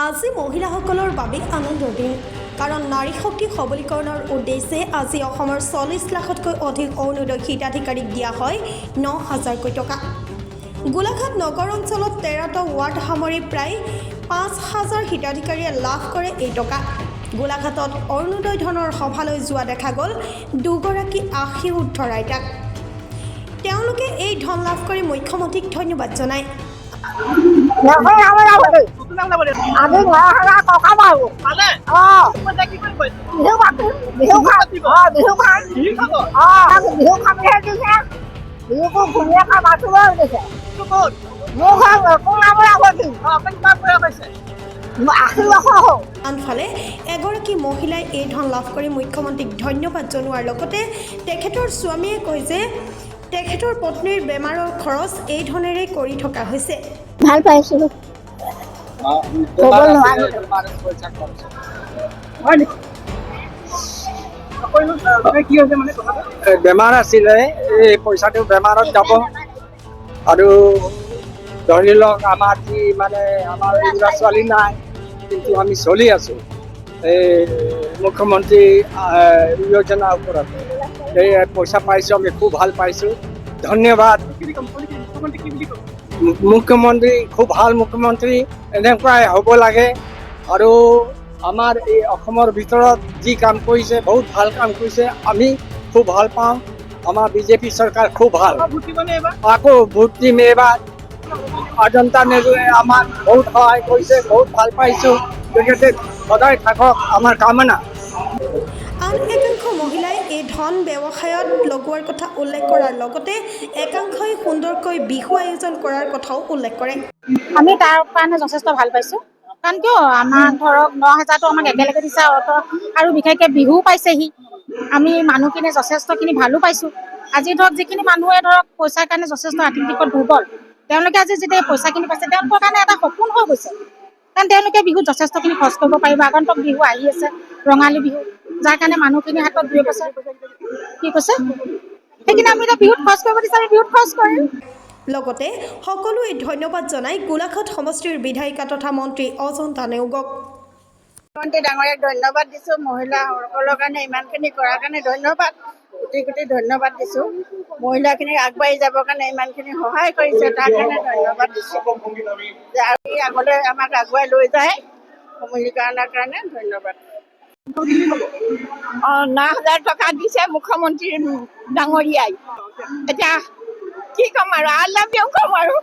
আজি মহিলাসকলৰ বাবে আনন্দৰ দিন কাৰণ নাৰী শক্তি সবলীকৰণৰ উদ্দেশ্যে আজি অসমৰ 40 লাখতকৈ অধিক অৰুণোদয় হিতাধিকাৰীক দিয়া হয় 9,000 টকা। গোলাঘাট নগৰ অঞ্চলত 13টা ৱাৰ্ড সামৰি প্ৰায় 5,000 হিতাধিকাৰীয়ে লাভ কৰে এই টকা। গোলাঘাটত অৰুণোদয় ধনৰ সভালৈ যোৱা দেখা গ'ল দুগৰাকী 80 উৰ্ধৰ আইতাক। তেওঁলোকে এই ধন লাভ কৰি মুখ্যমন্ত্ৰীক ধন্যবাদ জনায়। আমি টকা পাবো বিহু খাবহে দিছে বিহুকো ধুনীয়াকৈ মাতিব দিছে আনফালে এগৰাকী মহিলাই এই ধন লাভ কৰি মুখ্যমন্ত্ৰীক ধন্যবাদ জনোৱাৰ লগতে তেখেতৰ স্বামীয়ে কয় যে তেখেতৰ পত্নীৰ বেমাৰৰ খৰচ এই ধনেৰে কৰি থকা হৈছে। ভাল পাইছিলোঁ বেমাৰ আছিলে এই পইচাটো বেমাৰত যাব আৰু ধৰি লওক আমাৰ যি মানে আমাৰ ল'ৰা ছোৱালী নাই কিন্তু আমি চলি আছো এই মুখ্যমন্ত্ৰী যোজনাৰ ওপৰত এই পইচা পাইছোঁ আমি খুব ভাল পাইছোঁ। ধন্যবাদ মুখ্যমন্ত্ৰী, খুব ভাল মুখ্যমন্ত্ৰী, এনেকুৱাই হ'ব লাগে আৰু আমাৰ এই অসমৰ ভিতৰত যি কাম কৰিছে বহুত ভাল কাম কৰিছে, আমি খুব ভাল পাওঁ। আমাৰ বিজেপি চৰকাৰ খুব ভাল, আকৌ ভোট দিম এইবাৰ। অজন্তা নেহৰুৱে আমাক বহুত সহায় কৰিছে, বহুত ভাল পাইছোঁ, তেখেতে সদায় থাকক আমাৰ কামনা। আন একাংশ মহিলাই এই ধন ব্যৱসায়ত লগোৱাৰ কথা উল্লেখ কৰাৰ লগতে একাংশই সুন্দৰকৈ বিহু আয়োজন কৰাৰ কথাও উল্লেখ কৰে। আমি তাৰ কাৰণে যথেষ্ট ভাল পাইছোঁ কাৰণ কিয় আমাৰ ধৰক 9,000টো আমাক একেলগে দিছে আৰু বিশেষকৈ বিহু পাইছেহি। আমি মানুহখিনি যথেষ্টখিনি ভালো পাইছোঁ। আজি ধৰক যিখিনি মানুহে ধৰক পইচাৰ কাৰণে যথেষ্ট আৰ্থিক দিশত দুৰ্বল, তেওঁলোকে আজি যেতিয়া পইচাখিনি পাইছে তেওঁলোকৰ কাৰণে এটা সপোন হৈ গৈছে, কাৰণ তেওঁলোকে বিহুত যথেষ্টখিনি খৰচ কৰিব পাৰিব। আগন্তুক বিহু আহি আছে, ৰঙালী বিহু, যাৰ কাৰণে মানুহখিনিৰ হাতত 2 পইচা কি কৈছে সেইখিনি আমি এতিয়া বিহুত খৰচ কৰিব দিছে, আমি বিহুত খৰচ কৰিম। লগতে সকলোৱে ধন্যবাদ জনাই গোলাঘাট সমষ্টিৰ বিধায়িকা তথা মন্ত্ৰী অজন্তা নেওগক। মুখ্যমন্ত্ৰী ডাঙৰীয়াক ধন্যবাদ দিছোঁ। মহিলাসকলৰ কাৰণে ইমানখিনি কৰাৰ কাৰণে ধন্যবাদ, কোটি কোটি ধন্যবাদ দিছোঁ। মহিলাখিনিক আগবাঢ়ি যাবৰ কাৰণে ইমানখিনি সহায় কৰিছে, তাৰ কাৰণে ধন্যবাদ দিছোঁ। আৰু আগলৈ আমাক আগুৱাই লৈ যায় সবলীকৰণৰ কাৰণে ধন্যবাদ। 9,000 টকা দিছে মুখ্যমন্ত্ৰী ডাঙৰীয়াই। এতিয়া কি ক'ম আৰু আই লাভ ইউ ক'ম আৰু